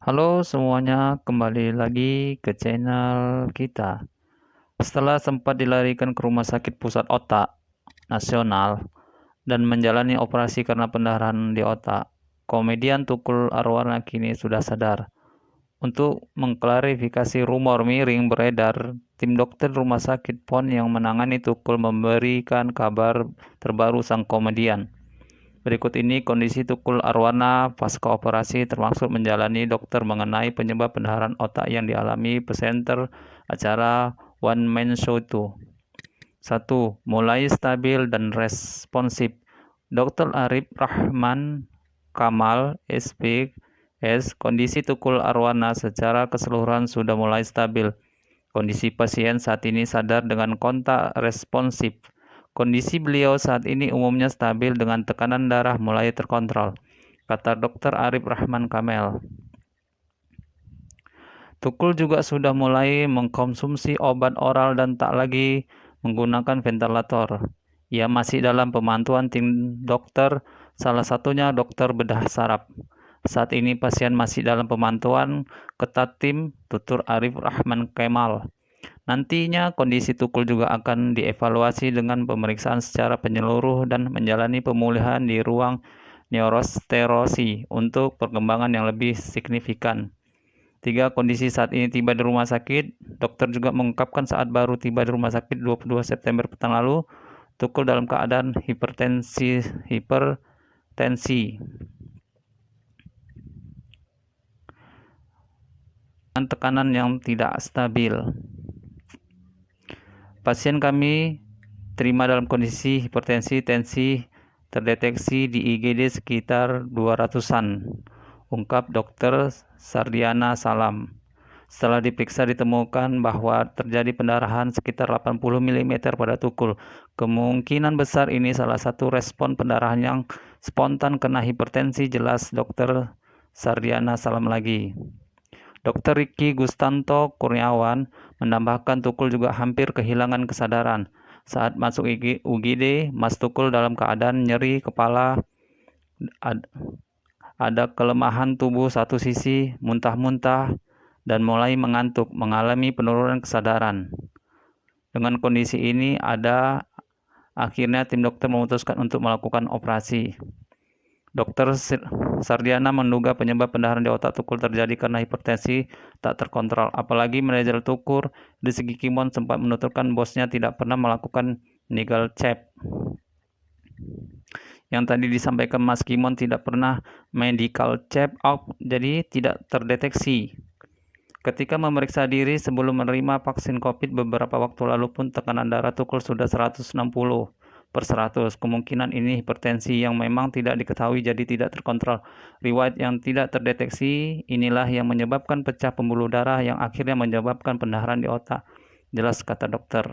Halo semuanya, kembali lagi ke channel kita. Setelah sempat dilarikan ke Rumah Sakit Pusat Otak Nasional dan menjalani operasi karena pendarahan di otak, komedian Tukul Arwana kini sudah sadar. Untuk mengklarifikasi rumor miring beredar, tim dokter Rumah Sakit PON yang menangani Tukul memberikan kabar terbaru sang komedian. Berikut ini kondisi Tukul Arwana pasca operasi termasuk menjalani dokter mengenai penyebab pendarahan otak yang dialami presenter acara One Man Show itu. 1. Mulai stabil dan responsif. Dr. Arif Rahman Kamal, SPS, kondisi Tukul Arwana secara keseluruhan sudah mulai stabil. Kondisi pasien saat ini sadar dengan kontak responsif. Kondisi beliau saat ini umumnya stabil dengan tekanan darah mulai terkontrol, kata Dr. Arif Rahman Kamel. Tukul juga sudah mulai mengkonsumsi obat oral dan tak lagi menggunakan ventilator. Ia masih dalam pemantauan tim dokter, salah satunya dokter bedah saraf. Saat ini pasien masih dalam pemantauan ketat tim, tutur Arif Rahman Kemal. Nantinya kondisi Tukul juga akan dievaluasi dengan pemeriksaan secara penyeluruh dan menjalani pemulihan di ruang neurosterosi untuk perkembangan yang lebih signifikan. 3. Kondisi saat ini tiba di rumah sakit. Dokter juga mengungkapkan saat baru tiba di rumah sakit 22 September petang lalu, Tukul dalam keadaan hipertensi dan tekanan yang tidak stabil. Pasien kami terima dalam kondisi hipertensi, tensi terdeteksi di IGD sekitar 200-an, ungkap Dr. Sardiana Salam. Setelah diperiksa ditemukan bahwa terjadi pendarahan sekitar 80 mm pada Tukul. Kemungkinan besar ini salah satu respon pendarahan yang spontan kena hipertensi, jelas Dr. Sardiana Salam lagi. Dr. Riki Gustanto Kurniawan menambahkan Tukul juga hampir kehilangan kesadaran. Saat masuk UGD, Mas Tukul dalam keadaan nyeri kepala, ada kelemahan tubuh satu sisi, muntah-muntah, dan mulai mengantuk, mengalami penurunan kesadaran. Dengan kondisi ini, akhirnya tim dokter memutuskan untuk melakukan operasi. Dr. Sardiana menduga penyebab pendarahan di otak Tukul terjadi karena hipertensi tak terkontrol. Apalagi manajer Tukul, Rizky Kimon, sempat menuturkan bosnya tidak pernah melakukan medical check. Yang tadi disampaikan Mas Kimon tidak pernah medical check up, jadi tidak terdeteksi. Ketika memeriksa diri sebelum menerima vaksin COVID beberapa waktu lalu pun tekanan darah Tukul sudah 160/100. Kemungkinan ini hipertensi yang memang tidak diketahui jadi tidak terkontrol. Riwayat yang tidak terdeteksi inilah yang menyebabkan pecah pembuluh darah yang akhirnya menyebabkan pendarahan di otak, jelas kata dokter.